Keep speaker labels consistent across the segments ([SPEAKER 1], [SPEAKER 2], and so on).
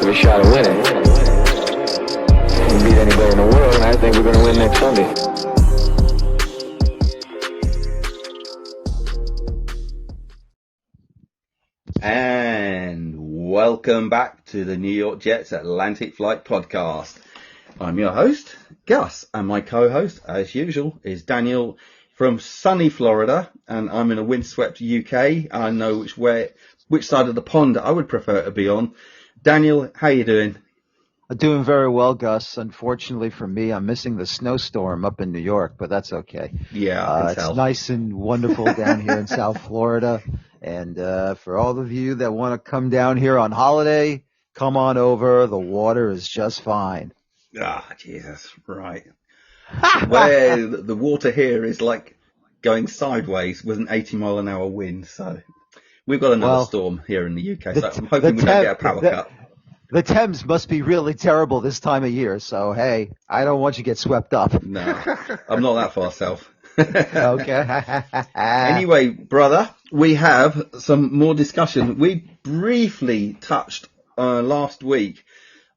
[SPEAKER 1] of a shot of winning. We can beat anybody in the world, and I think we're going to win next Sunday.
[SPEAKER 2] And welcome back to the New York Jets Atlantic Flight Podcast. I'm your host, Gus, and my co-host, as usual, is Daniel from sunny Florida, and I'm in a windswept UK. I know which side of the pond I would prefer to be on. Daniel, how you doing?
[SPEAKER 3] I'm doing very well, Gus. Unfortunately for me, I'm missing the snowstorm up in New York, but that's okay.
[SPEAKER 2] Yeah, I can tell.
[SPEAKER 3] It's nice and wonderful down here in South Florida. And for all of you that want to come down here on holiday, come on over. The water is just fine.
[SPEAKER 2] Ah, Jesus, right. Where the water here is like going sideways with an 80-mile-an-hour wind. So we've got another storm here in the UK. So I'm hoping we don't get a power cut.
[SPEAKER 3] The Thames must be really terrible this time of year. So, hey, I don't want you to get swept up.
[SPEAKER 2] No, I'm not that far south.
[SPEAKER 3] Okay.
[SPEAKER 2] Anyway, brother, we have some more discussion. We briefly touched last week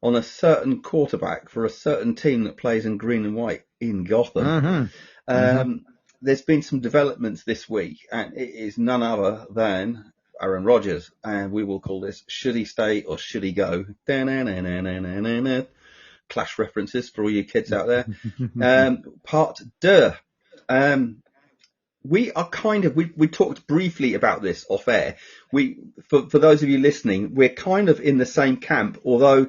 [SPEAKER 2] on a certain quarterback for a certain team that plays in green and white in Gotham. There's been some developments this week, and it is none other than Aaron Rodgers, and we will call this Should He Stay or Should He Go? Clash references for all you kids out there. Part deux. We are we talked briefly about this off air. For those of you listening, we're kind of in the same camp, although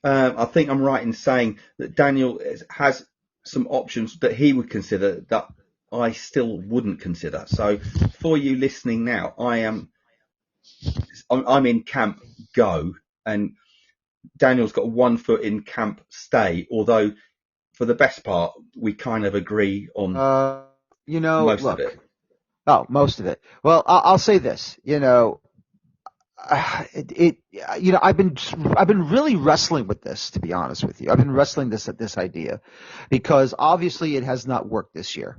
[SPEAKER 2] I think I'm right in saying that Daniel has some options that he would consider that I still wouldn't consider. So for you listening now, I'm in camp go, and Daniel's got 1 foot in camp stay, although for the best part, we kind of agree on most of it.
[SPEAKER 3] Oh, most of it. Well, I'll say this, I've been really wrestling with this, to be honest with you. I've been wrestling this idea because obviously it has not worked this year.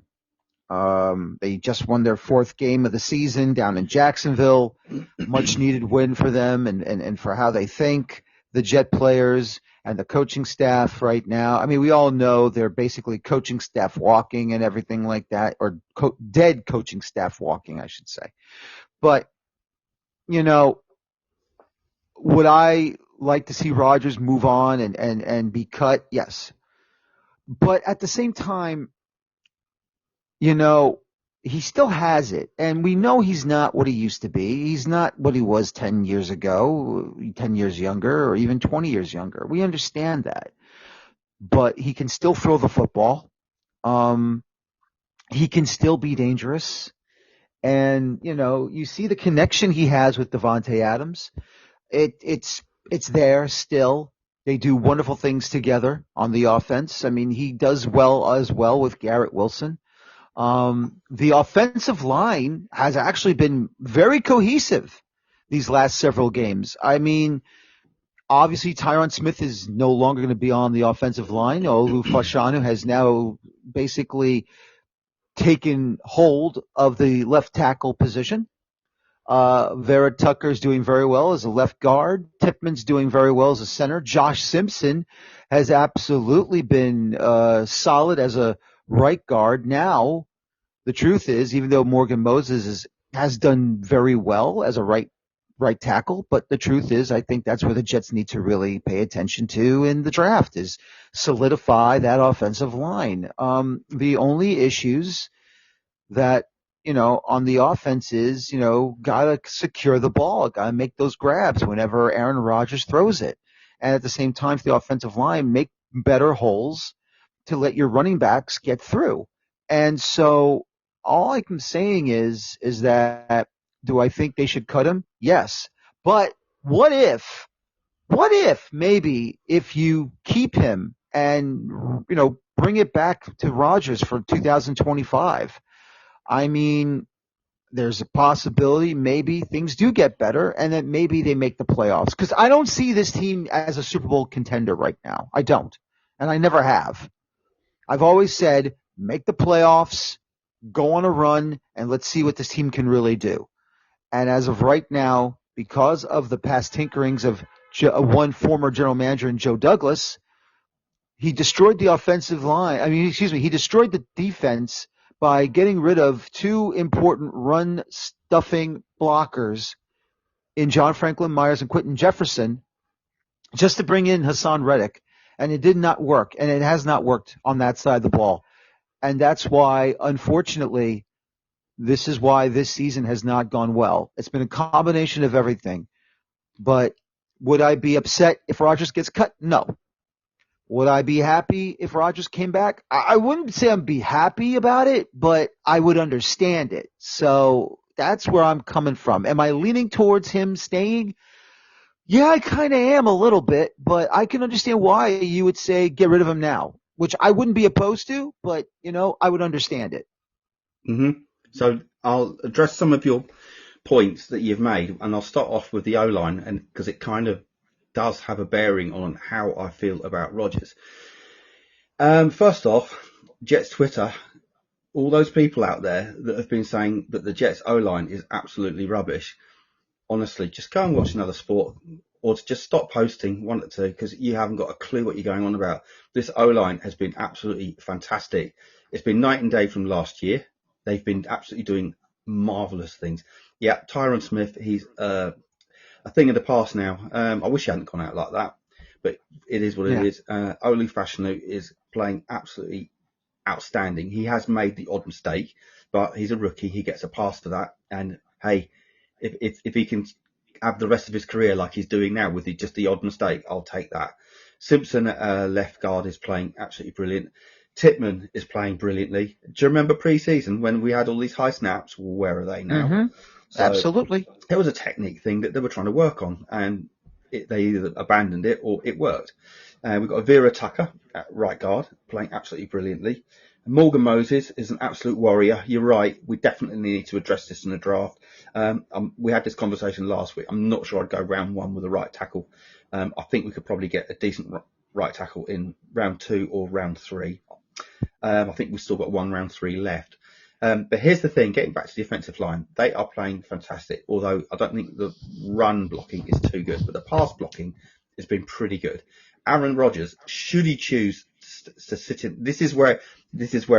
[SPEAKER 3] They just won their 4th game of the season down in Jacksonville. Much needed win for them and for how they think, the Jet players and the coaching staff right now. I mean, we all know they're basically coaching staff walking and everything like that, or dead coaching staff walking, I should say. But, would I like to see Rodgers move on and be cut? Yes. But at the same time, he still has it. And we know he's not what he used to be. He's not what he was 10 years ago, 10 years younger, or even 20 years younger. We understand that. But he can still throw the football. He can still be dangerous. And, you see the connection he has with Davante Adams. It's there still. They do wonderful things together on the offense. I mean, he does well as well with Garrett Wilson. The offensive line has actually been very cohesive these last several games. I mean, obviously Tyron Smith is no longer going to be on the offensive line. Olu Fashanu has now basically taken hold of the left tackle position. Vera Tucker's doing very well as a left guard. Tipman's doing very well as a center. Josh Simpson has absolutely been solid as a right guard. Now, the truth is, even though Morgan Moses has done very well as a right tackle, but the truth is, I think that's where the Jets need to really pay attention to in the draft, is solidify that offensive line. The only issues that on the offense is, gotta secure the ball, gotta make those grabs whenever Aaron Rodgers throws it. And at the same time, for the offensive line, make better holes to let your running backs get through. And so all I'm saying is that, do I think they should cut him? Yes. But what if maybe if you keep him and, bring it back to Rodgers for 2025? I mean, there's a possibility maybe things do get better and that maybe they make the playoffs. Because I don't see this team as a Super Bowl contender right now. I don't. And I never have. I've always said, make the playoffs, go on a run, and let's see what this team can really do. And as of right now, because of the past tinkerings of one former general manager in Joe Douglas. He destroyed the offensive line. He destroyed the defense by getting rid of two important run-stuffing blockers in John Franklin Myers and Quentin Jefferson just to bring in Hassan Reddick. And it did not work, and it has not worked on that side of the ball. And that's why, unfortunately, this is why this season has not gone well. It's been a combination of everything. But would I be upset if Rodgers gets cut? No. Would I be happy if Rodgers came back? I wouldn't say I'd be happy about it, but I would understand it. So that's where I'm coming from. Am I leaning towards him staying? Yeah, I kind of am a little bit, but I can understand why you would say get rid of him now, which I wouldn't be opposed to, but, I would understand it.
[SPEAKER 2] Mm-hmm. So I'll address some of your points that you've made, and I'll start off with the O-line, and because it kind of does have a bearing on how I feel about Rodgers. First off, Jets Twitter, all those people out there that have been saying that the Jets O-line is absolutely rubbish, honestly, just go and watch another sport, or just stop posting one or two, because you haven't got a clue what you're going on about. This O-line has been absolutely fantastic. It's been night and day from last year. They've been absolutely doing marvellous things. Yeah, Tyron Smith, he's a thing of the past now. I wish he hadn't gone out like that, but it is what it is. Oli Fashanu is playing absolutely outstanding. He has made the odd mistake, but he's a rookie. He gets a pass for that. And hey, if he can have the rest of his career like he's doing now with just the odd mistake, I'll take that. Simpson at left guard is playing absolutely brilliant. Titman is playing brilliantly. Do you remember pre-season when we had all these high snaps? Where are they now?
[SPEAKER 3] Mm-hmm.
[SPEAKER 2] So
[SPEAKER 3] absolutely.
[SPEAKER 2] It was a technique thing that they were trying to work on, and they either abandoned it or it worked. We've got Vera Tucker at right guard playing absolutely brilliantly. Morgan Moses is an absolute warrior. You're right. We definitely need to address this in the draft. We had this conversation last week. I'm not sure I'd go round one with a right tackle. I think we could probably get a decent right tackle in round 2 or round 3. I think we've still got one round 3 left. But here's the thing, getting back to the offensive line, they are playing fantastic, although I don't think the run blocking is too good, but the pass blocking has been pretty good. Aaron Rodgers, should he choose to sit in, this is where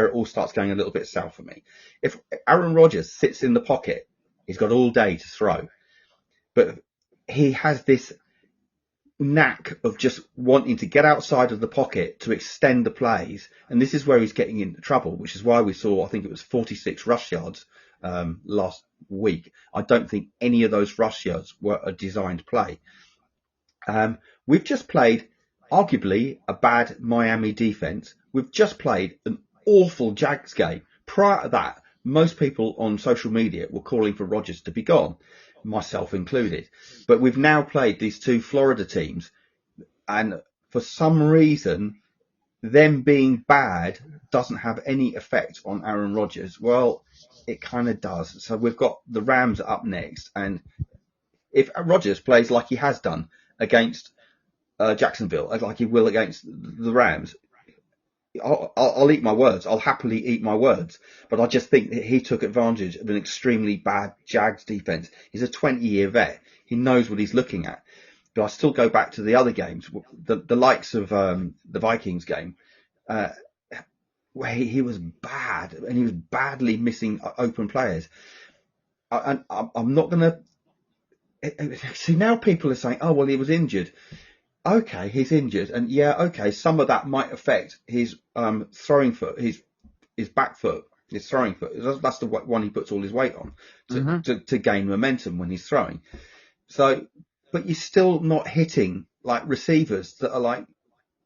[SPEAKER 2] it all starts going a little bit south for me. If Aaron Rodgers sits in the pocket, he's got all day to throw, but he has this knack of just wanting to get outside of the pocket to extend the plays, and this is where he's getting into trouble, which is why we saw, I think it was 46 rush yards last week. I don't think any of those rush yards were a designed play. We've just played arguably a bad Miami defense. We've just played an awful Jags game. Prior to that, most people on social media were calling for Rodgers to be gone, myself included. But we've now played these two Florida teams, and for some reason, them being bad doesn't have any effect on Aaron Rodgers. Well, it kind of does. So we've got the Rams up next, and if Rodgers plays like he has done against Jacksonville, like he will against the Rams, I'll eat my words. I'll happily eat my words. But I just think that he took advantage of an extremely bad Jags defense. He's a 20-year vet. He knows what he's looking at. But I still go back to the other games, the likes of the Vikings game, where he was bad, and he was badly missing open players. I'm not going to... See, now people are saying, oh, well, he was injured. Okay, he's injured, and okay, some of that might affect his throwing foot, his back foot, his throwing foot. That's the one he puts all his weight on to gain momentum when he's throwing. So, but you're still not hitting like receivers that are like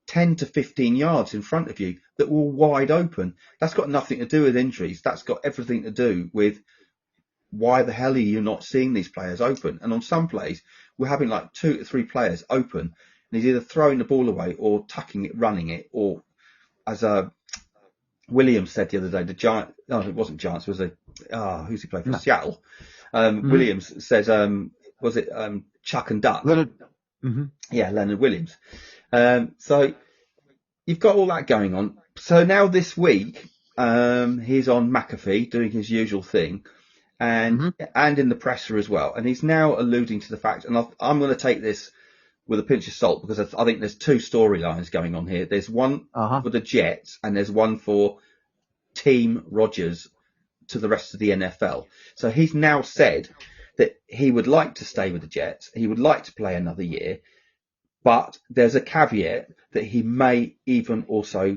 [SPEAKER 2] 10 to 15 yards in front of you that were wide open. That's got nothing to do with injuries. That's got everything to do with why the hell are you not seeing these players open? And on some plays, we're having like 2 to 3 players open. And he's either throwing the ball away or tucking it, running it, or as Williams said the other day, the Giants, no, it wasn't Giants, it was who's he played for? No. Seattle. Williams says, was it Chuck and Duck?
[SPEAKER 3] Leonard.
[SPEAKER 2] Yeah, Leonard Williams. So you've got all that going on. So now this week, he's on McAfee doing his usual thing, and in the presser as well. And he's now alluding to the fact, and I'm going to take this with a pinch of salt, because I think there's two storylines going on here. There's one for the Jets and there's one for Team Rodgers to the rest of the NFL. So he's now said that he would like to stay with the Jets. He would like to play another year, but there's a caveat that he may even also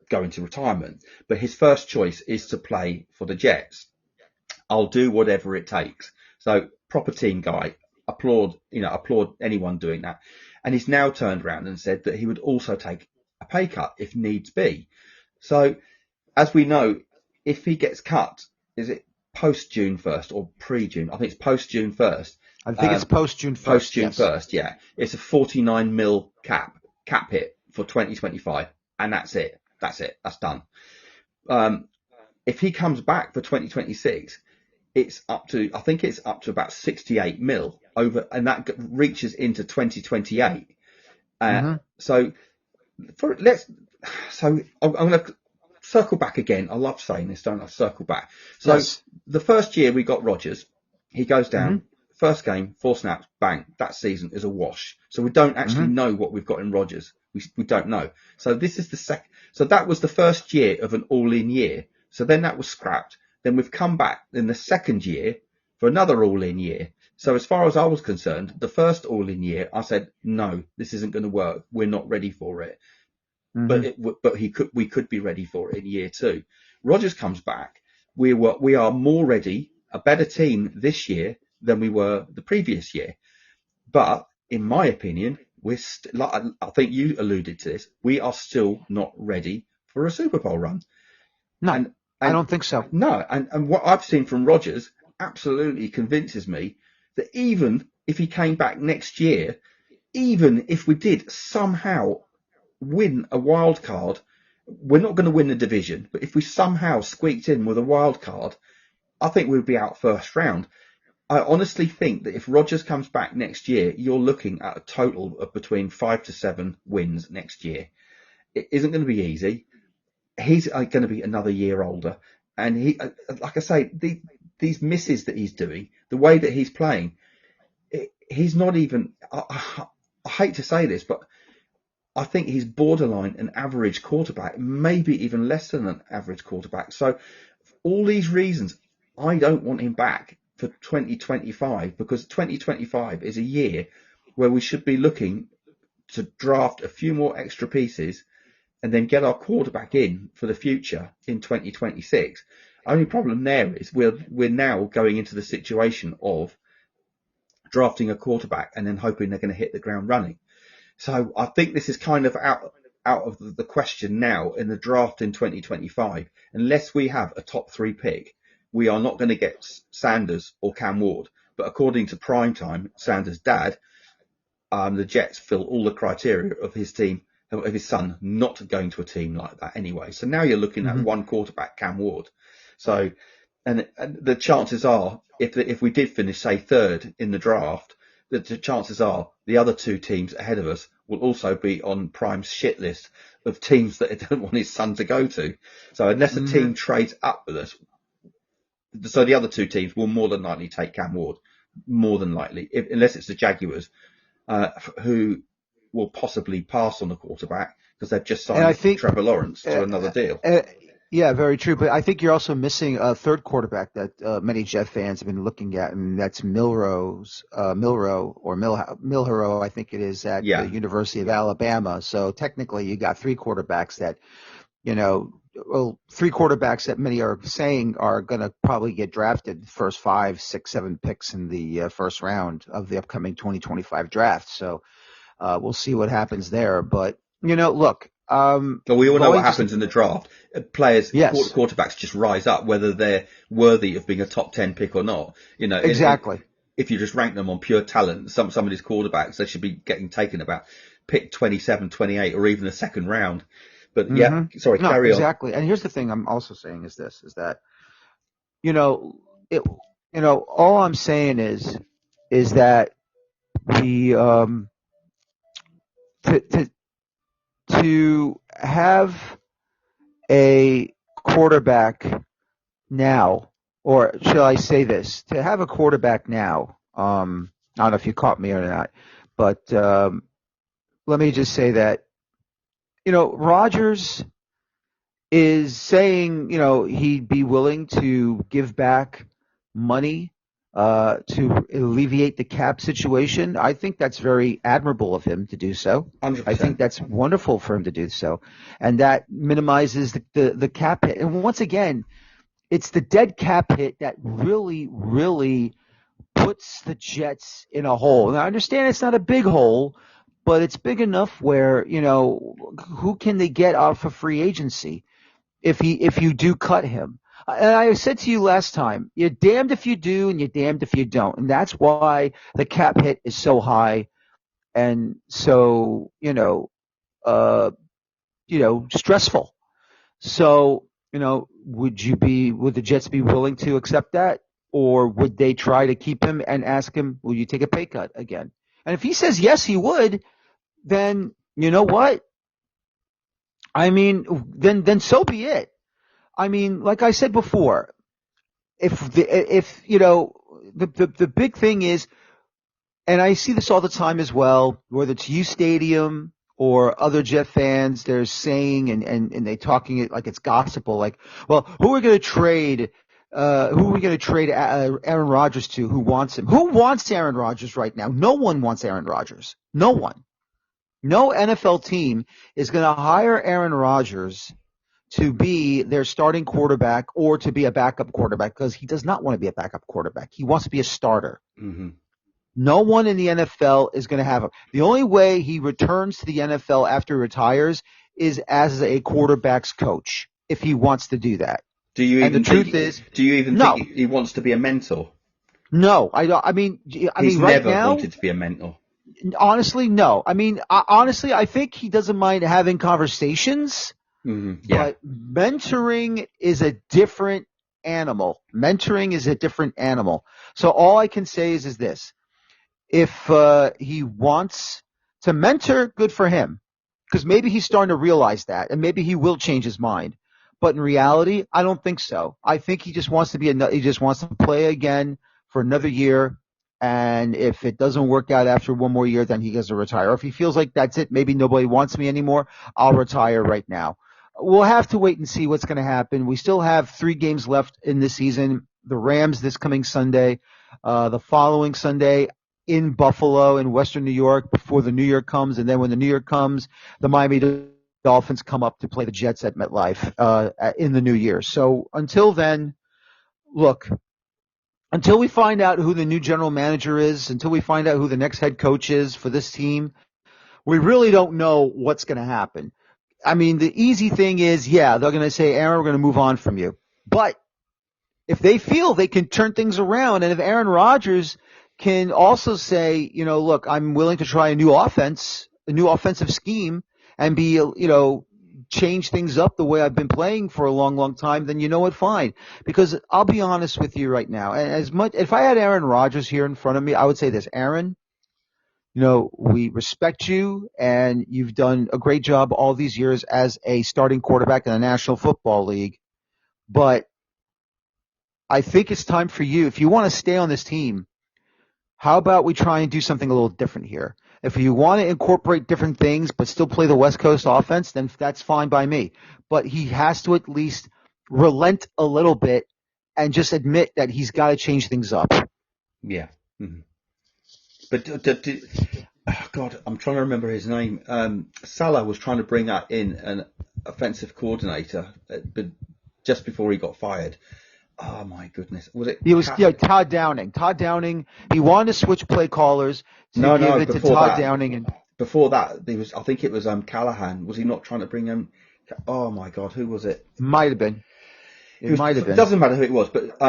[SPEAKER 2] go into retirement. But his first choice is to play for the Jets. I'll do whatever it takes. So proper team guy. Applaud anyone doing that. And he's now turned around and said that he would also take a pay cut if needs be. So as we know, if he gets cut, is it post June 1st or pre June? I think it's post June 1st.
[SPEAKER 3] I think it's post June 1st.
[SPEAKER 2] Post June 1st, yeah. It's a 49 mil cap hit for 2025, and that's it. That's done. If he comes back for 2026, it's up to about 68 mil over, and that reaches into 2028. So I'm going to circle back again. I love saying this, don't I? Circle back. So the first year we got Rodgers, he goes down. First game, 4 snaps, bang. That season is a wash. So we don't actually know what we've got in Rodgers. We don't know. So this is the second. So that was the first year of an all-in year. So then that was scrapped. Then we've come back in the second year for another all-in year. So as far as I was concerned, the first all-in year, I said, no, this isn't going to work. We're not ready for it. But we could be ready for it in year 2. Rodgers comes back. We are more ready, a better team this year than we were the previous year. But in my opinion, I think you alluded to this. We are still not ready for a Super Bowl run.
[SPEAKER 3] No, and I don't think so.
[SPEAKER 2] No, and what I've seen from Rodgers absolutely convinces me that even if he came back next year, even if we did somehow win a wild card, we're not going to win the division, but if we somehow squeaked in with a wild card, I think we'd be out first round. I honestly think that if Rodgers comes back next year, you're looking at a total of between 5 to 7 wins next year. It isn't going to be easy. He's going to be another year older. And he, like I say, these misses that he's doing, the way that he's playing, he's not even, I hate to say this, but I think he's borderline an average quarterback, maybe even less than an average quarterback. So for all these reasons, I don't want him back for 2025, because 2025 is a year where we should be looking to draft a few more extra pieces and then get our quarterback in for the future in 2026. Only problem there is we're now going into the situation of drafting a quarterback and then hoping they're going to hit the ground running. So I think this is kind of out of the question now in the draft in 2025. Unless we have a top 3 pick, we are not going to get Sanders or Cam Ward. But according to Primetime, Sanders' dad, the Jets fill all the criteria of his team, of his son, not going to a team like that anyway. So now you're looking at one quarterback, Cam Ward. So, and the chances are, if we did finish, say, 3rd in the draft, the chances are the other 2 teams ahead of us will also be on Prime's shit list of teams that he don't want his son to go to. So unless a team trades up with us, so the other 2 teams will more than likely take Cam Ward, more than likely, unless it's the Jaguars, who will possibly pass on the quarterback because they've just signed Trevor Lawrence to another deal.
[SPEAKER 3] Yeah, very true. But I think you're also missing a third quarterback that many Jet fans have been looking at, and that's Milroe, I think it is, at the University of Alabama. So technically you got 3 quarterbacks that, 3 quarterbacks that many are saying are going to probably get drafted first 5, 6, 7 picks in the first round of the upcoming 2025 draft. So we'll see what happens there. But, look.
[SPEAKER 2] But we all know what happens in the draft. Players, quarterbacks just rise up, whether they're worthy of being a top 10 pick or not.
[SPEAKER 3] Exactly.
[SPEAKER 2] If you just rank them on pure talent, some of these quarterbacks, they should be getting taken about pick 27, 28, or even the second round. But carry on.
[SPEAKER 3] Exactly. And here's the thing I'm also saying is this, is that, all I'm saying is that the, to have a quarterback now, or shall I say this, to have a quarterback now, I don't know if you caught me or not, But let me just say that, Rodgers is saying, he'd be willing to give back money to alleviate the cap situation. I think that's very admirable of him to do so.
[SPEAKER 2] 100%.
[SPEAKER 3] I think that's wonderful for him to do so. And that minimizes the cap hit. And once again, it's the dead cap hit that really, really puts the Jets in a hole. Now, I understand it's not a big hole, but it's big enough where, who can they get off of free agency if you do cut him? And I said to you last time, you're damned if you do and you're damned if you don't. And that's why the cap hit is so high and so, stressful. So, would the Jets be willing to accept that? Or would they try to keep him and ask him, will you take a pay cut again? And if he says yes, he would, then you know what? I mean, then so be it. I mean, like I said before, the big thing is, and I see this all the time as well, whether it's U Stadium or other Jet fans, they're saying and they talking it like it's gospel, like, well, who are we going to trade? Who are we going to trade Aaron Rodgers to? Who wants him? Who wants Aaron Rodgers right now? No one wants Aaron Rodgers. No one. No NFL team is going to hire Aaron Rodgers to be their starting quarterback or to be a backup quarterback because he does not want to be a backup quarterback. He wants to be a starter.
[SPEAKER 2] Mm-hmm.
[SPEAKER 3] No one in the NFL is going to have him. The only way he returns to the NFL after he retires is as a quarterback's coach, if he wants to do that.
[SPEAKER 2] Do you even think he wants to be a mentor?
[SPEAKER 3] No, I don't.
[SPEAKER 2] He's
[SPEAKER 3] right
[SPEAKER 2] never
[SPEAKER 3] now,
[SPEAKER 2] wanted to be a mentor.
[SPEAKER 3] Honestly, no. I think he doesn't mind having conversations.
[SPEAKER 2] Mm-hmm. Yeah.
[SPEAKER 3] But mentoring is a different animal. So all I can say is this. If he wants to mentor, good for him. Because maybe he's starting to realize that, and maybe he will change his mind. But in reality, I don't think so. I think he just wants to play again for another year. And if it doesn't work out after one more year, then he gets to retire. Or if he feels like that's it, maybe nobody wants me anymore, I'll retire right now. We'll have to wait and see what's going to happen. We still have 3 games left in this season. The Rams this coming Sunday, the following Sunday in Buffalo in Western New York before the New Year comes. And then when the New Year comes, the Miami Dolphins come up to play the Jets at MetLife in the New Year. So until then, look, until we find out who the new general manager is, until we find out who the next head coach is for this team, we really don't know what's going to happen. I mean, the easy thing is, they're going to say, Aaron, we're going to move on from you. But if they feel they can turn things around, and if Aaron Rodgers can also say, look, I'm willing to try a new offensive scheme and change things up the way I've been playing for a long, long time, then you know what, fine. Because I'll be honest with you right now. If I had Aaron Rodgers here in front of me, I would say this, Aaron, we respect you, and you've done a great job all these years as a starting quarterback in the National Football League. But I think it's time for you. If you want to stay on this team, how about we try and do something a little different here? If you want to incorporate different things but still play the West Coast offense, then that's fine by me. But he has to at least relent a little bit and just admit that he's got to change things up.
[SPEAKER 2] Yeah. Mm-hmm. But God, I'm trying to remember his name. Salah was trying to bring in an offensive coordinator, but just before he got fired. Oh my goodness! Was it?
[SPEAKER 3] He was Todd Downing. Todd Downing. He wanted to switch play callers to give it to Todd Downing. And
[SPEAKER 2] before that, I think it was Callahan. Was he not trying to bring him? Oh my God, who was it?
[SPEAKER 3] Might have been. It might have been.
[SPEAKER 2] It doesn't matter who it was, but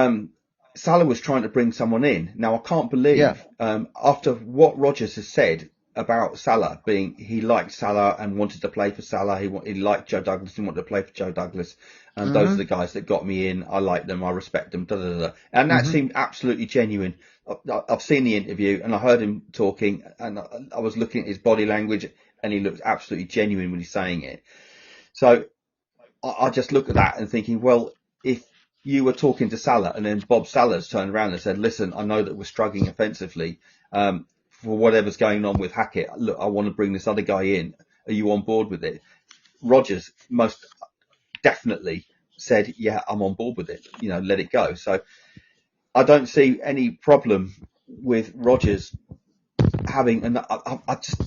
[SPEAKER 2] Salah was trying to bring someone in. Now I can't believe after what Rodgers has said about Salah he liked Salah and wanted to play for Salah. He liked Joe Douglas and wanted to play for Joe Douglas. And those are the guys that got me in. I like them. I respect them. Da, da, da. And that seemed absolutely genuine. I've seen the interview and I heard him talking, and I was looking at his body language, and he looks absolutely genuine when he's saying it. So I just look at that and thinking, well, if you were talking to Salah and then Bob Salah's turned around and said, listen, I know that we're struggling offensively. for whatever's going on with Hackett, look, I want to bring this other guy in. Are you on board with it? Rodgers most definitely said, yeah, I'm on board with it. Let it go. So I don't see any problem with Rodgers having, and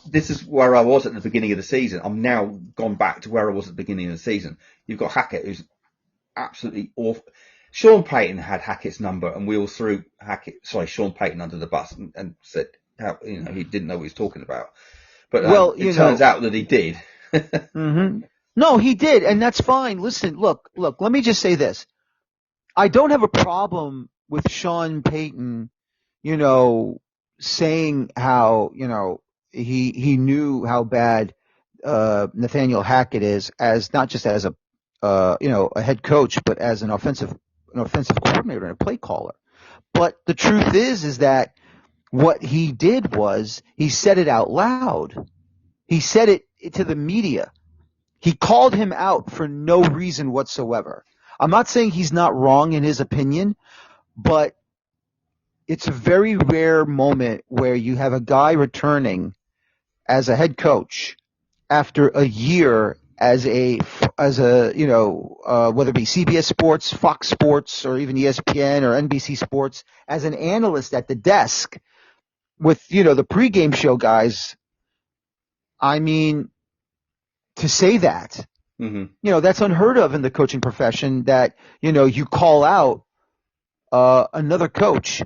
[SPEAKER 2] this is where I was at the beginning of the season. I'm now gone back to where I was at the beginning of the season. You've got Hackett, who's absolutely awful. Sean Payton had Hackett's number, and we all threw Sean Payton under the bus and said how he didn't know what he was talking about. But it turns out that he did.
[SPEAKER 3] Mm-hmm. No, he did, and that's fine. Listen, look. Let me just say this: I don't have a problem with Sean Payton, saying how he knew how bad Nathaniel Hackett is, as not just as a head coach, but as an offensive coordinator and a play caller. But the truth is that what he did was he said it out loud. He said it to the media. He called him out for no reason whatsoever. I'm not saying he's not wrong in his opinion, but it's a very rare moment where you have a guy returning as a head coach after a year as a whether it be CBS Sports, Fox Sports, or even ESPN or NBC Sports, as an analyst at the desk with the pregame show guys. I mean, to say that, that's unheard of in the coaching profession. That you call out another coach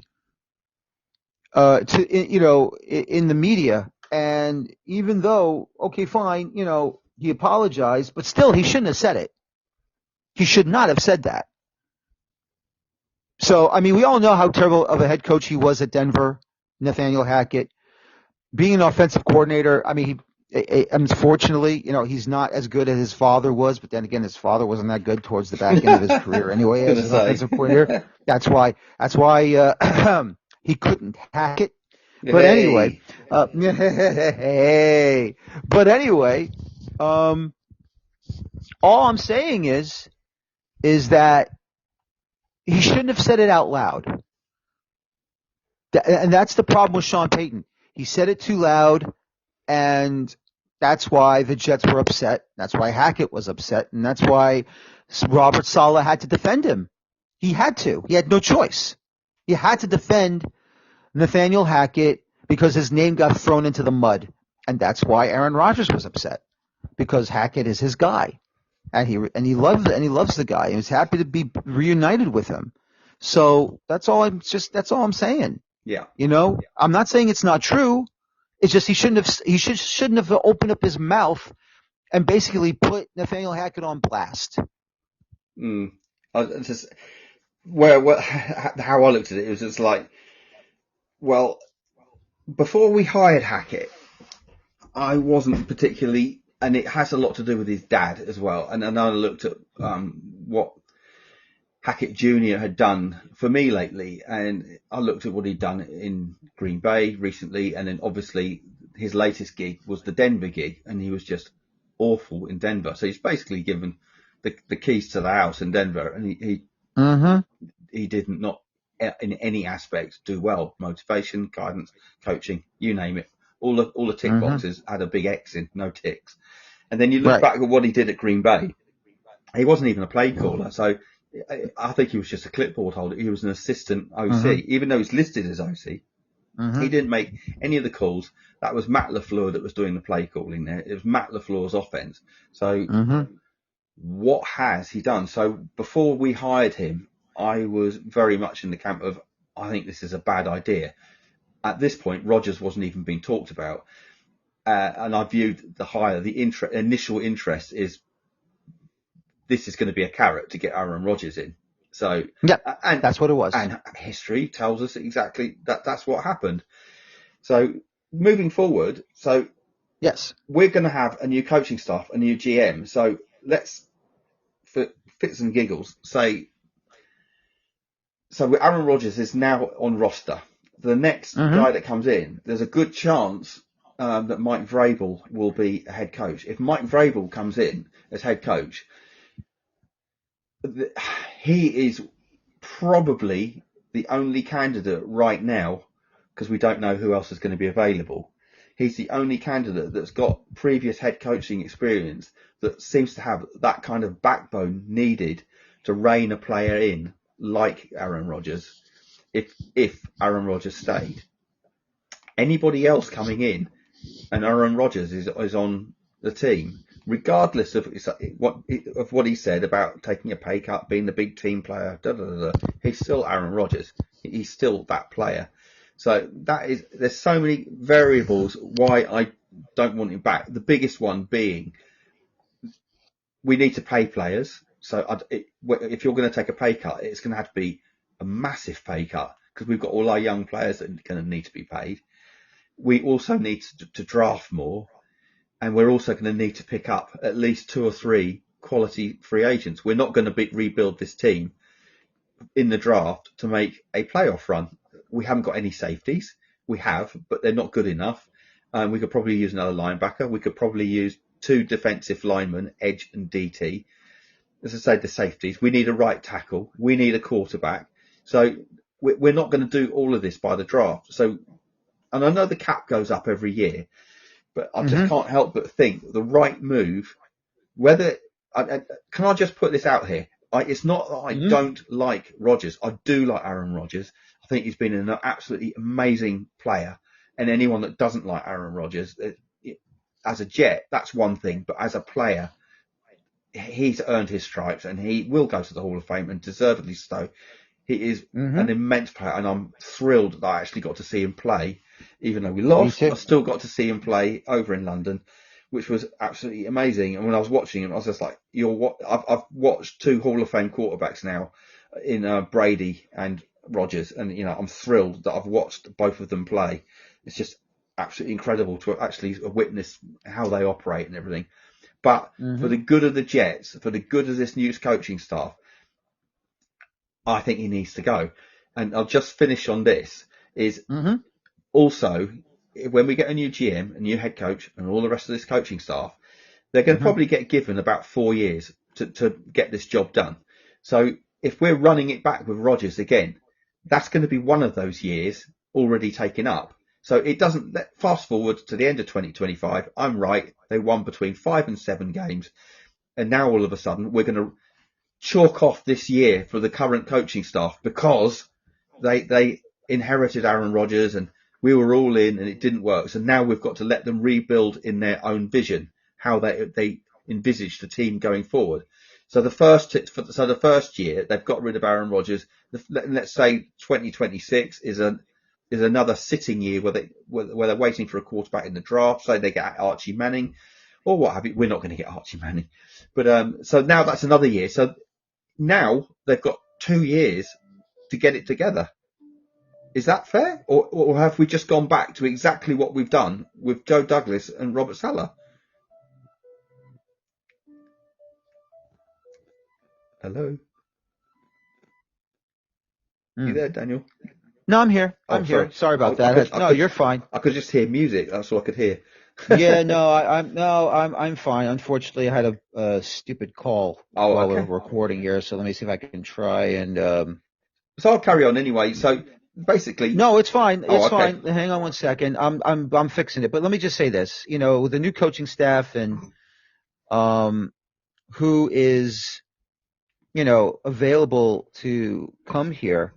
[SPEAKER 3] in the media, and even though okay, fine, he apologized, but still he shouldn't have said it. He should not have said that. So I mean, we all know how terrible of a head coach he was at Denver, Nathaniel Hackett. Being an offensive coordinator, I mean, unfortunately, he's not as good as his father was. But then again, his father wasn't that good towards the back end of his career anyway as an offensive coordinator. That's why he couldn't hack it. But anyway, but anyway, all I'm saying is that he shouldn't have said it out loud. And that's the problem with Sean Payton. He said it too loud, and that's why the Jets were upset. That's why Hackett was upset, and that's why Robert Saleh had to defend him. He had to. He had no choice. He had to defend Nathaniel Hackett because his name got thrown into the mud, and that's why Aaron Rodgers was upset, because Hackett is his guy, and he loves the guy, and he's happy to be reunited with him. So that's all I'm saying.
[SPEAKER 2] Yeah.
[SPEAKER 3] I'm not saying it's not true. It's just he shouldn't have opened up his mouth and basically put Nathaniel Hackett on blast.
[SPEAKER 2] How I looked at it, it was just like, well, before we hired Hackett, I wasn't particularly, and it has a lot to do with his dad as well. And I looked at what Hackett Jr. had done for me lately, and I looked at what he'd done in Green Bay recently, and then obviously his latest gig was the Denver gig, and he was just awful in Denver. So he's basically given the keys to the house in Denver, and he did not in any aspect do well. Motivation, guidance, coaching, you name it. All the tick boxes had a big X in, no ticks. And then you look back at what he did at Green Bay. He wasn't even a play caller, so I think he was just a clipboard holder. He was an assistant OC, even though he's listed as OC. He didn't make any of the calls. That was Matt LaFleur that was doing the play calling there. It was Matt LaFleur's offense. So what has he done? So before we hired him, I was very much in the camp of, I think this is a bad idea. At this point, Rodgers wasn't even being talked about. And I viewed the initial interest is, this is going to be a carrot to get Aaron Rodgers in. So, and
[SPEAKER 3] that's what it was.
[SPEAKER 2] And history tells us exactly that's what happened. So moving forward,
[SPEAKER 3] yes,
[SPEAKER 2] we're going to have a new coaching staff, a new GM. So let's, for fits and giggles, say, so Aaron Rodgers is now on roster. The next guy that comes in, there's a good chance that Mike Vrabel will be a head coach. If Mike Vrabel comes in as head coach, he is probably the only candidate right now because we don't know who else is going to be available. He's the only candidate that's got previous head coaching experience that seems to have that kind of backbone needed to rein a player in like Aaron Rodgers if Aaron Rodgers stayed. Anybody else coming in and Aaron Rodgers is on the team, regardless of what he said about taking a pay cut, being the big team player, he's still Aaron Rodgers. He's still that player. So there's so many variables why I don't want him back. The biggest one being we need to pay players. So if you're going to take a pay cut, it's going to have to be a massive pay cut because we've got all our young players that are going to need to be paid. We also need to draft more, and we're also going to need to pick up at least 2 or 3 quality free agents. We're not going to rebuild this team in the draft to make a playoff run. We haven't got any safeties. We have, but they're not good enough. We could probably use another linebacker. We could probably use 2 defensive linemen, edge and DT. As I say, the safeties. We need a right tackle. We need a quarterback. So we're not going to do all of this by the draft. So, and I know the cap goes up every year, but I just can't help but think the right move, can I just put this out here? It's not that I don't like Rodgers. I do like Aaron Rodgers. I think he's been an absolutely amazing player. And anyone that doesn't like Aaron Rodgers, as a Jet, that's one thing. But as a player, he's earned his stripes and he will go to the Hall of Fame, and deservedly so. He is an immense player, and I'm thrilled that I actually got to see him play. Even though we lost, I still got to see him play over in London, which was absolutely amazing. And when I was watching him, I was just like, I've watched 2 Hall of Fame quarterbacks now in Brady and Rodgers, and I'm thrilled that I've watched both of them play. It's just absolutely incredible to actually witness how they operate and everything. But for the good of the Jets, for the good of this new coaching staff, I think he needs to go. And I'll just finish on this, is also, when we get a new GM, a new head coach, and all the rest of this coaching staff, they're going to probably get given about 4 years to get this job done. So if we're running it back with Rodgers again, that's going to be one of those years already taken up. So it doesn't, fast forward to the end of 2025, I'm right, they won between 5 and 7 games. And now all of a sudden we're going to chalk off this year for the current coaching staff because they inherited Aaron Rodgers and we were all in and it didn't work. So now we've got to let them rebuild in their own vision, how they envisage the team going forward. So the first year they've got rid of Aaron Rodgers. Let's say 2026 is another sitting year where they're waiting for a quarterback in the draft. Say they get Archie Manning or what have you. We're not going to get Archie Manning, but so now that's another year. So now they've got 2 years to get it together. Is that fair? Or have we just gone back to exactly what we've done with Joe Douglas and Robert Saleh? Hello? You there, Daniel?
[SPEAKER 3] No, I'm here. I'm here. Sorry about that. You're fine.
[SPEAKER 2] I could just hear music. That's all I could hear.
[SPEAKER 3] Yeah, I'm fine. Unfortunately, I had a stupid call while we're recording here. So let me see if I can try and.
[SPEAKER 2] So I'll carry on anyway. So basically,
[SPEAKER 3] no, it's fine. It's fine. Hang on one second. I'm fixing it. But let me just say this. The new coaching staff and who is available to come here.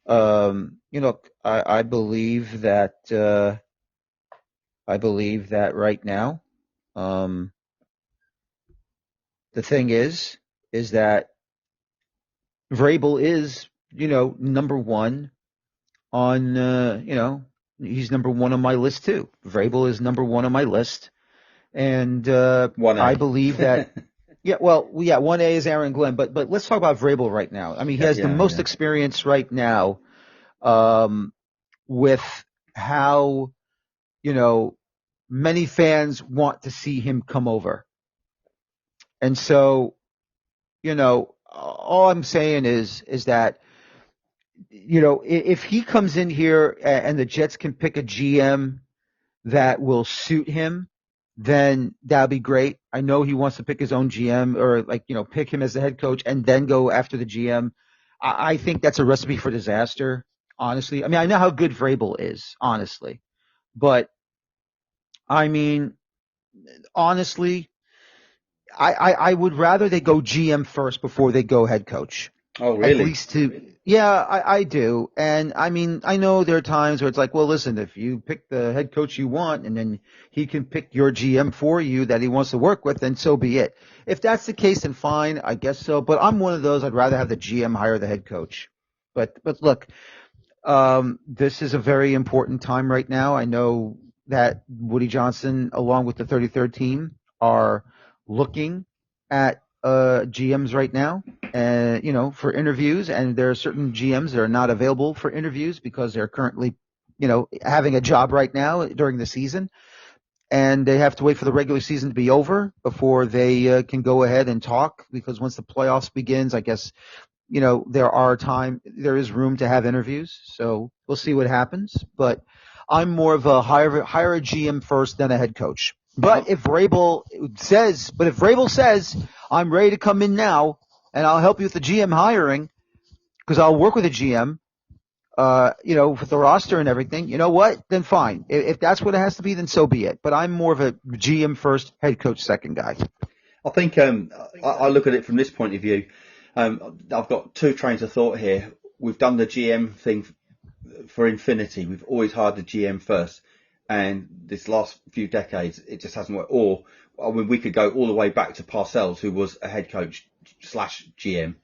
[SPEAKER 3] I believe that. I believe that right now, the thing is that Vrabel is, number one on, he's number one on my list too. Vrabel is number one on my list. And, I believe that, 1A is Aaron Glenn, but let's talk about Vrabel right now. I mean, he has the most experience right now, with how, many fans want to see him come over. And so, all I'm saying is that, if he comes in here and the Jets can pick a GM that will suit him, then that'd be great. I know he wants to pick his own GM or pick him as the head coach and then go after the GM. I think that's a recipe for disaster. honestly. I mean, I know how good Vrabel is, honestly. But, I mean, honestly, I would rather they go GM first before they go head coach.
[SPEAKER 2] Oh,
[SPEAKER 3] At
[SPEAKER 2] really?
[SPEAKER 3] least yeah, I do. And I mean, I know there are times where it's like, well, listen, if you pick the head coach you want and then he can pick your GM for you that he wants to work with, then so be it. If that's the case, then fine, I guess so. But I'm one of those, I'd rather have the GM hire the head coach. But look, this is a very important time right now. I know that Woody Johnson, along with the 33rd team, are looking at GMs right now, and for interviews. And there are certain GMs that are not available for interviews because they're currently, having a job right now during the season, and they have to wait for the regular season to be over before they can go ahead and talk. Because once the playoffs begins, I guess there is room to have interviews, so we'll see what happens. But I'm more of a hire a GM first, then a head coach. But if Vrabel says I'm ready to come in now and I'll help you with the GM hiring because I'll work with a GM, with the roster and everything, you know what? Then fine. If that's what it has to be, then so be it. But I'm more of a GM first, head coach second guy.
[SPEAKER 2] I think I look at it from this point of view. I've got two trains of thought here. We've done the GM thing for infinity. We've always hired the GM first, and this last few decades it just hasn't worked. Or I mean, we could go all the way back to Parcells, who was a head coach slash GM,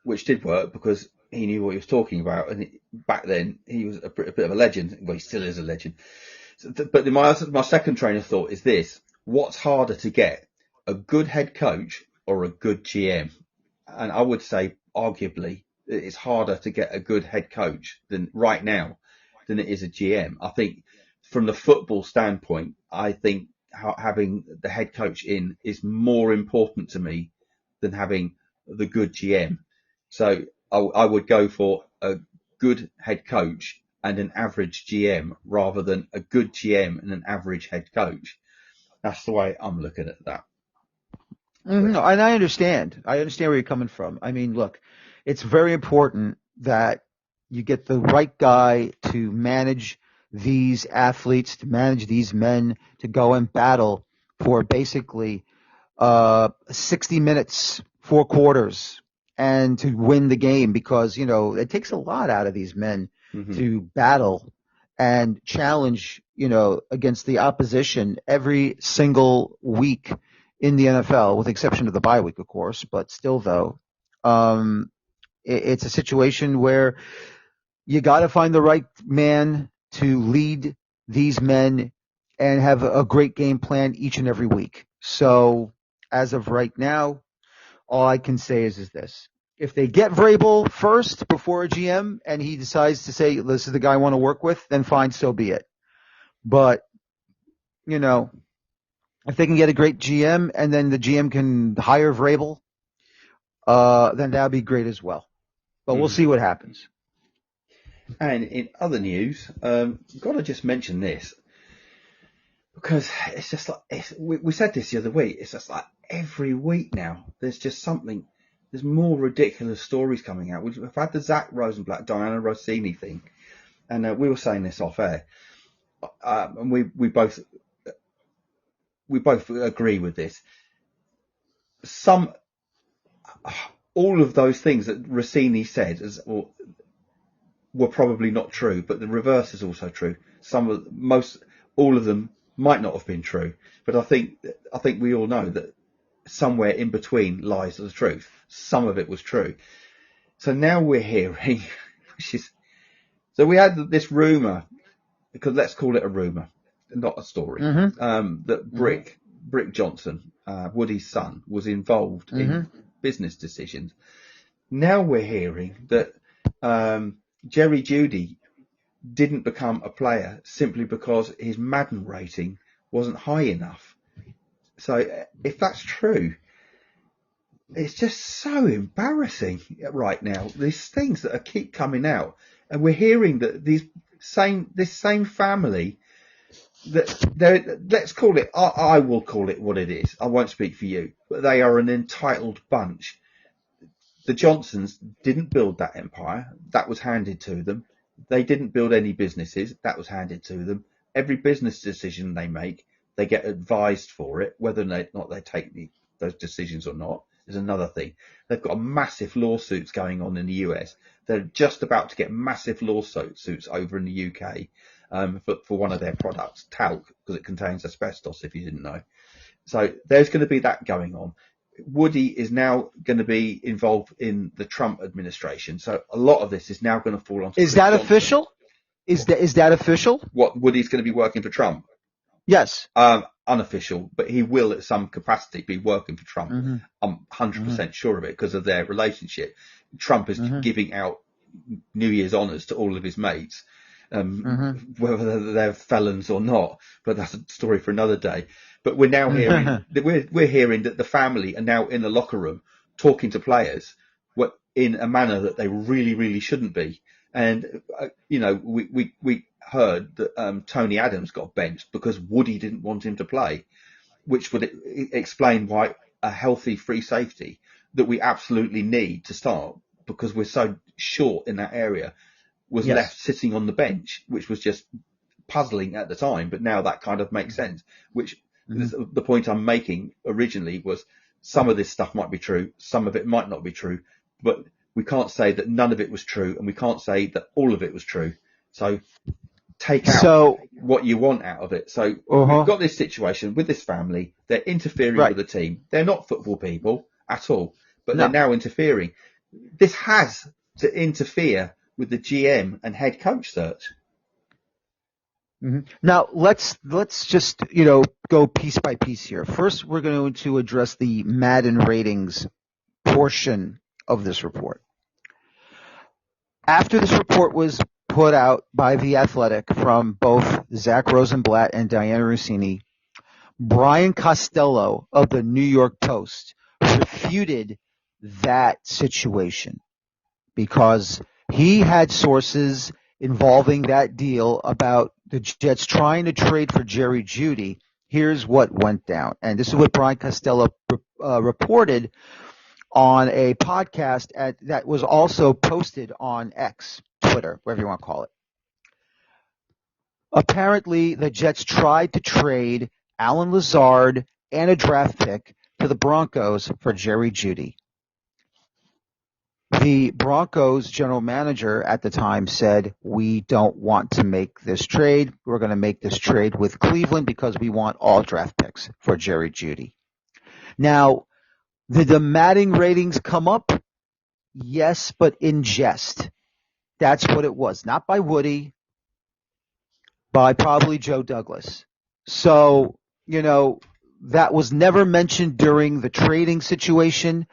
[SPEAKER 2] which did work because he knew what he was talking about, and back then he was a bit of a legend. Well, he still is a legend. But my second train of thought is this: what's harder to get, a good head coach or a good GM? And I would say, arguably, it's harder to get a good head coach than right now than it is a GM. I think from the football standpoint, I think having the head coach in is more important to me than having the good GM. So I would go for a good head coach and an average GM rather than a good GM and an average head coach. That's the way I'm looking at that.
[SPEAKER 3] No, and I understand. I understand where you're coming from. I mean, look, it's very important that you get the right guy to manage these athletes, to manage these men, to go and battle for basically 60 minutes, 4 quarters, and to win the game because, it takes a lot out of these men to battle and challenge, against the opposition every single week in the NFL, with the exception of the bye week, of course. But still, though, it's a situation where you got to find the right man to lead these men and have a great game plan each and every week. So as of right now, all I can say is this. If they get Vrabel first before a GM and he decides to say, this is the guy I want to work with, then fine, so be it. But, if they can get a great GM and then the GM can hire Vrabel, then that would be great as well. But we'll see what happens.
[SPEAKER 2] And in other news, got to just mention this because it's just like we said this the other week. It's just like every week now. There's just something. There's more ridiculous stories coming out. We've had the Zach Rosenblatt, Diana Rossini thing, and we were saying this off air, and we both agree with this. All of those things that Rossini said were probably not true, but the reverse is also true. All of them might not have been true, but I think we all know that somewhere in between lies the truth. Some of it was true. So now we're hearing, so we had this rumor, because let's call it a rumor, not a story, that Brick Johnson, Woody's son, was involved in business decisions. Now we're hearing that Jerry Jeudy didn't become a player simply because his Madden rating wasn't high enough. So if that's true, it's just so embarrassing right now. These things that keep coming out, and we're hearing that this same family, let's call it, I will call it what it is. I won't speak for you, but they are an entitled bunch. the Johnsons didn't build that empire. That was handed to them. They didn't build any businesses. That was handed to them. Every business decision they make, they get advised for it. Whether or not they take those decisions or not is another thing. They've got massive lawsuits going on in the US. They're just about to get massive lawsuits over in the UK for one of their products, talc, because it contains asbestos, if you didn't know. So there's going to be that going on. Woody is now going to be involved in the Trump administration. So a lot of this is now going to fall onto
[SPEAKER 3] Is
[SPEAKER 2] Chris
[SPEAKER 3] that
[SPEAKER 2] Johnson.
[SPEAKER 3] official? Is that official?
[SPEAKER 2] What, Woody's going to be working for Trump?
[SPEAKER 3] Yes.
[SPEAKER 2] Unofficial, but he will at some capacity be working for Trump.
[SPEAKER 3] Mm-hmm.
[SPEAKER 2] I'm 100% sure of it because of their relationship. Trump is giving out New Year's honours to all of his mates, whether they're felons or not, but that's a story for another day. But we're now hearing we're hearing that the family are now in the locker room talking to players in a manner that they really, really shouldn't be. And we heard that Tony Adams got benched because Woody didn't want him to play, which would explain why a healthy free safety that we absolutely need to start, because we're so short in that area, was left sitting on the bench, which was just puzzling at the time. But now that kind of makes sense, which the point I'm making originally was some of this stuff might be true, some of it might not be true, but we can't say that none of it was true, and we can't say that all of it was true. So take out what you want out of it. So we've got this situation with this family. They're interfering with the team. They're not football people at all, but they're now interfering. This has to interfere with the GM and head coach search.
[SPEAKER 3] Now let's just go piece by piece here. First, we're going to address the Madden ratings portion of this report. After this report was put out by The Athletic from both Zach Rosenblatt and Diana Rossini, Brian Costello of the New York Post refuted that situation because he had sources involving that deal about the Jets trying to trade for Jerry Jeudy. Here's what went down. And this is what Brian Costello reported on a podcast that was also posted on X, Twitter, whatever you want to call it. Apparently, the Jets tried to trade Alan Lazard and a draft pick to the Broncos for Jerry Jeudy. The Broncos general manager at the time said, we don't want to make this trade. We're going to make this trade with Cleveland because we want all draft picks for Jerry Jeudy. Now, did the Madden ratings come up? Yes, but in jest. That's what it was. Not by Woody, by probably Joe Douglas. So, that was never mentioned during the trading situation.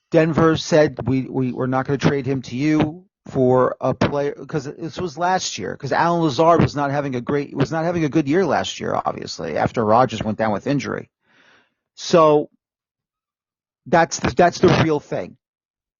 [SPEAKER 3] Denver said we're not going to trade him to you for a player because this was last year. Because Alan Lazard was not having a good year last year, obviously, after Rodgers went down with injury. So that's the real thing.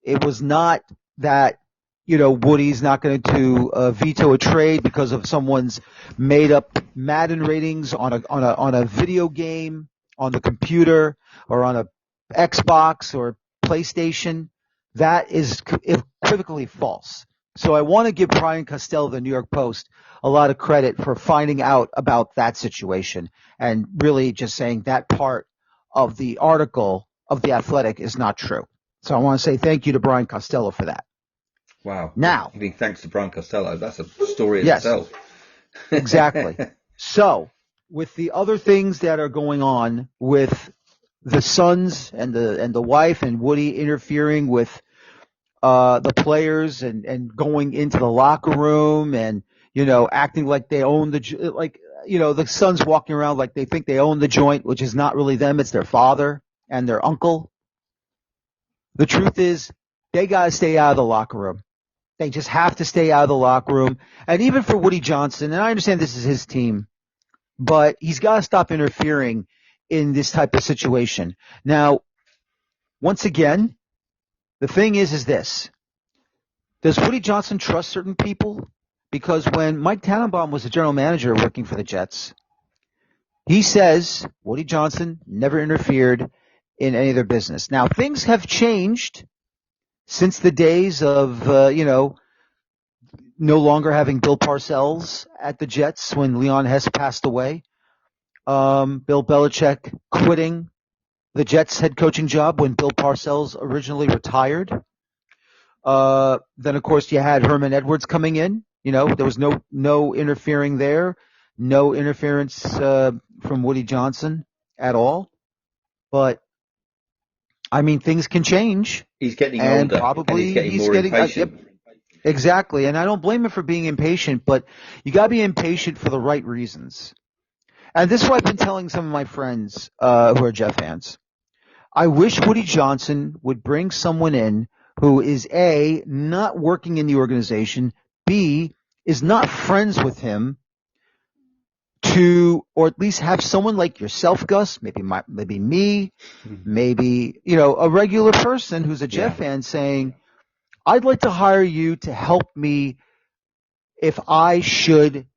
[SPEAKER 3] It was not that Woody's not going to veto a trade because of someone's made up Madden ratings on a video game on the computer or on a Xbox or PlayStation. That is equivocally false. So I want to give Brian Costello of the New York Post a lot of credit for finding out about that situation and really just saying that part of the article of The Athletic is not true. So I want to say thank you to Brian Costello for that.
[SPEAKER 2] Wow.
[SPEAKER 3] Now,
[SPEAKER 2] giving thanks to Brian Costello, that's a story in itself.
[SPEAKER 3] Exactly. So with the other things that are going on with the sons and the wife and Woody interfering with the players and going into the locker room and acting like they own the sons walking around like they think they own the joint, which is not really them, it's their father and their uncle. The truth is they got to stay out of the locker room. They just have to stay out of the locker room. And even for Woody Johnson, and I understand this is his team, but he's got to stop interfering in this type of situation. Now, once again, the thing is this. Does Woody Johnson trust certain people? Because when Mike Tannenbaum was the general manager working for the Jets, he says Woody Johnson never interfered in any of their business. Now, things have changed since the days of, no longer having Bill Parcells at the Jets when Leon Hess passed away, Bill Belichick quitting the Jets head coaching job when Bill Parcells originally retired. Then, of course, you had Herman Edwards coming in. There was no interfering there, no interference from Woody Johnson at all. But I mean, things can change,
[SPEAKER 2] He's getting
[SPEAKER 3] and
[SPEAKER 2] older, and he's
[SPEAKER 3] probably
[SPEAKER 2] getting more impatient.
[SPEAKER 3] Yep, exactly. And I don't blame him for being impatient, but you got to be impatient for the right reasons. And this is what I've been telling some of my friends who are Jet fans. I wish Woody Johnson would bring someone in who is A, not working in the organization, B, is not friends with him, or at least have someone like yourself, Gus, maybe me, maybe, a regular person who's a Jet fan saying, I'd like to hire you to help me if I should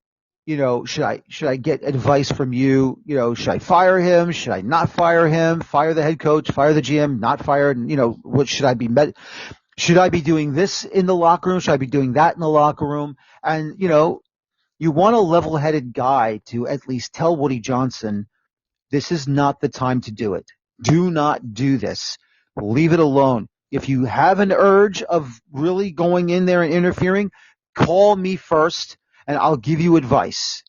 [SPEAKER 3] should I get advice from you? Should I fire him? Should I not fire him? Fire the head coach, fire the GM, not fire, what should I be should I be doing this in the locker room? Should I be doing that in the locker room? And, you want a level-headed guy to at least tell Woody Johnson, this is not the time to do it. Do not do this. Leave it alone. If you have an urge of really going in there and interfering, call me first and I'll give you advice.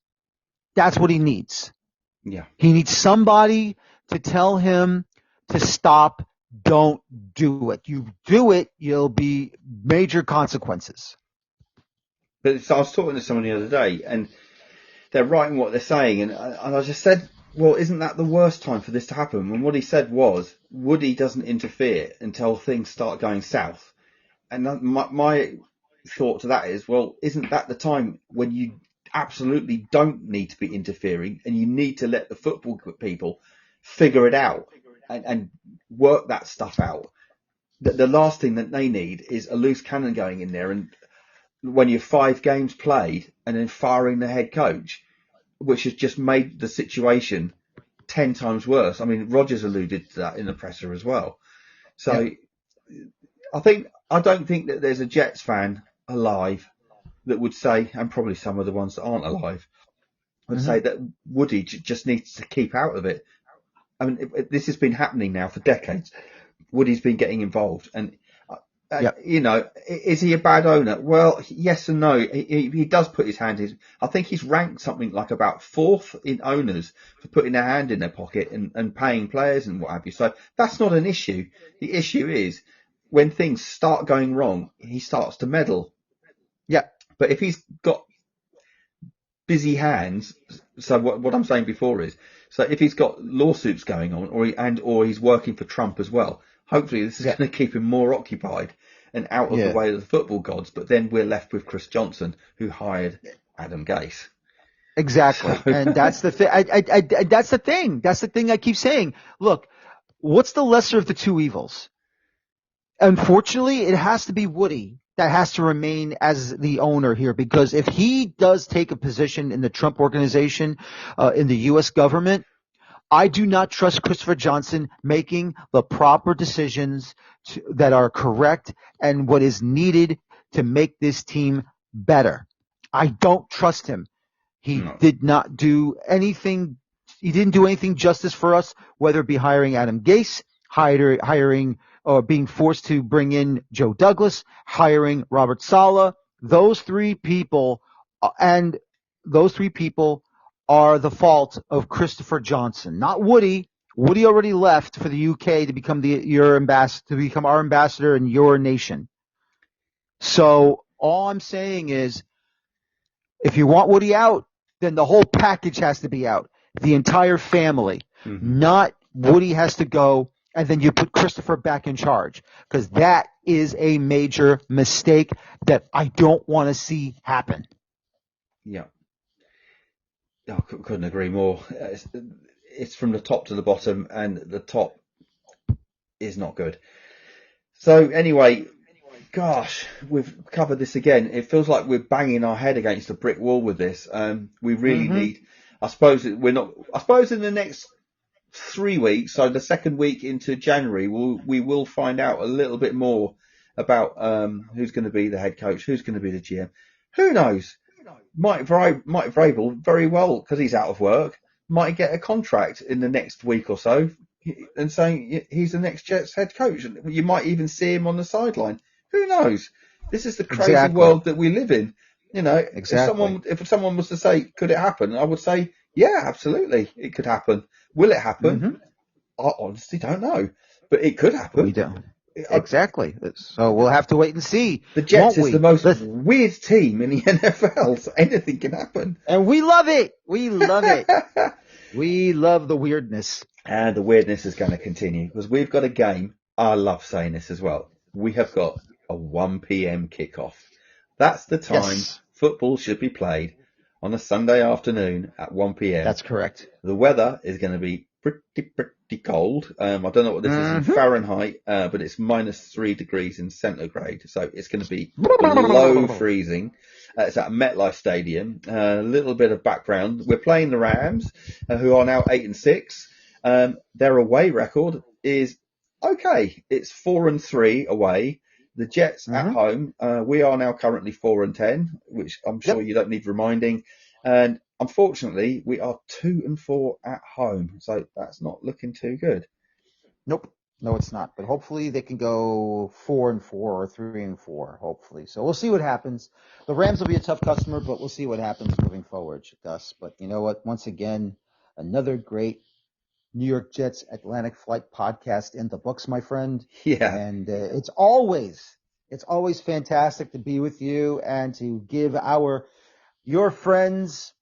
[SPEAKER 3] That's what he needs.
[SPEAKER 2] Yeah.
[SPEAKER 3] He needs somebody to tell him to stop. Don't do it. You do it, you'll be major consequences.
[SPEAKER 2] But I was talking to someone the other day, and they're writing what they're saying, and I just said, well, isn't that the worst time for this to happen? And what he said was, Woody doesn't interfere until things start going south. And my thought to that is, well, isn't that the time when you absolutely don't need to be interfering, and you need to let the football people figure it out and work that stuff out? The last thing that they need is a loose cannon going in there, and when you're 5 games played and then firing the head coach, which has just made the situation 10 times worse. I mean, Rodgers alluded to that in the presser as well. So yeah. I don't think that there's a Jets fan alive that would say, and probably some of the ones that aren't alive, would say that Woody just needs to keep out of it. I mean, this has been happening now for decades. Woody's been getting involved, and is he a bad owner? Well, yes and no. He does put his hand in. I think he's ranked something like about 4th in owners for putting their hand in their pocket and paying players and what have you. So that's not an issue. The issue is when things start going wrong, he starts to meddle.
[SPEAKER 3] Yeah.
[SPEAKER 2] But if he's got busy hands, so what I'm saying before is, so if he's got lawsuits going on, or he's working for Trump as well, hopefully this is going to keep him more occupied and out of the way of the football gods. But then we're left with Chris Johnson, who hired Adam Gase.
[SPEAKER 3] Exactly. And that's the thing. That's the thing. That's the thing I keep saying. Look, what's the lesser of the two evils? Unfortunately, it has to be Woody that has to remain as the owner here, because if he does take a position in the Trump organization, in the U.S. government, I do not trust Christopher Johnson making the proper decisions that are correct and what is needed to make this team better. I don't trust him. He did not do anything. He didn't do anything justice for us, whether it be hiring Adam Gase, hiring or being forced to bring in Joe Douglas, hiring Robert Saleh. Those three people are the fault of Christopher Johnson, not Woody. Woody already left for the UK to become our ambassador in your nation. So all I'm saying is, if you want Woody out, then the whole package has to be out. The entire family. Not Woody has to go, and then you put Christopher back in charge, because that is a major mistake that I don't want to see happen.
[SPEAKER 2] Yeah. I couldn't agree more. It's from the top to the bottom, and the top is not good. So anyway, gosh, we've covered this again. It feels like we're banging our head against a brick wall with this. We really need. I suppose in the next 3 weeks, so the second week into January, we will find out a little bit more about who's going to be the head coach, who's going to be the GM. Who knows? Mike Vrabel, very well, because he's out of work, might get a contract in the next week or so and saying he's the next Jets head coach. You might even see him on the sideline. Who knows? This is the crazy world that we live in. You know,
[SPEAKER 3] Exactly.
[SPEAKER 2] if someone was to say, could it happen? I would say, yeah, absolutely. It could happen. Will it happen?
[SPEAKER 3] Mm-hmm.
[SPEAKER 2] I honestly don't know, but it could happen.
[SPEAKER 3] We don't. Exactly. So we'll have to wait and see.
[SPEAKER 2] The Jets
[SPEAKER 3] won't
[SPEAKER 2] is
[SPEAKER 3] we?
[SPEAKER 2] the most weird team in the NFL, so anything can happen.
[SPEAKER 3] And we love it. We love it. We love the weirdness.
[SPEAKER 2] And the weirdness is going to continue because we've got a game. I love saying this as well. We have got a 1 p.m. kickoff. That's the time football should be played, on a Sunday afternoon at 1 p.m.
[SPEAKER 3] That's correct.
[SPEAKER 2] The weather is going to be pretty cold. I don't know what this is in Fahrenheit, but it's -3 degrees in centigrade. So it's going to be below freezing. It's at MetLife Stadium. A little bit of background. We're playing the Rams, who are now 8-6. Their away record is okay. It's 4-3 away. The Jets at home, we are now currently 4-10, which I'm sure you don't need reminding. And unfortunately, we are 2-4 at home, so that's not looking too good.
[SPEAKER 3] Nope. No, it's not. But hopefully they can go 4-4 or 3-4. Hopefully. So we'll see what happens. The Rams will be a tough customer, but we'll see what happens moving forward, Gus. But you know what? Once again, another great New York Jets Atlantic Flight podcast in the books, my friend.
[SPEAKER 2] Yeah.
[SPEAKER 3] And it's always fantastic to be with you and to give your friends,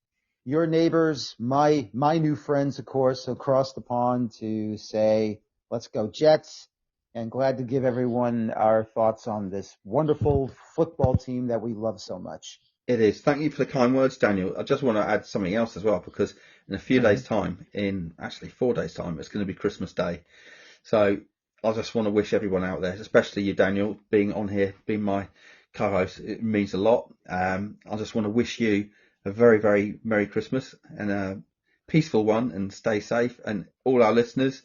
[SPEAKER 3] your neighbors, my new friends, of course, across the pond to say, let's go Jets. And glad to give everyone our thoughts on this wonderful football team that we love so much.
[SPEAKER 2] It is. Thank you for the kind words, Daniel. I just want to add something else as well, because in a few days' time, in actually 4 days' time, it's going to be Christmas Day. So I just want to wish everyone out there, especially you, Daniel, being on here, being my co-host. It means a lot. I just want to wish you a very, very Merry Christmas and a peaceful one, and stay safe. And all our listeners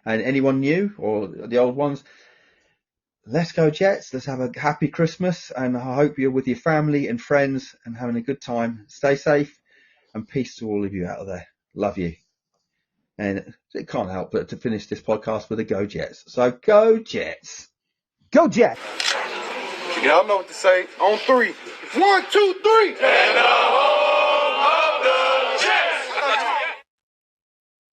[SPEAKER 2] and anyone new or the old ones, let's go Jets. Let's have a happy Christmas, and I hope you're with your family and friends and having a good time. Stay safe, and peace to all of you out there. Love you. And it can't help but to finish this podcast with a go Jets. So go Jets.
[SPEAKER 3] Go Jets.
[SPEAKER 4] Y'all know what to say. On 3. 1, 2, 3.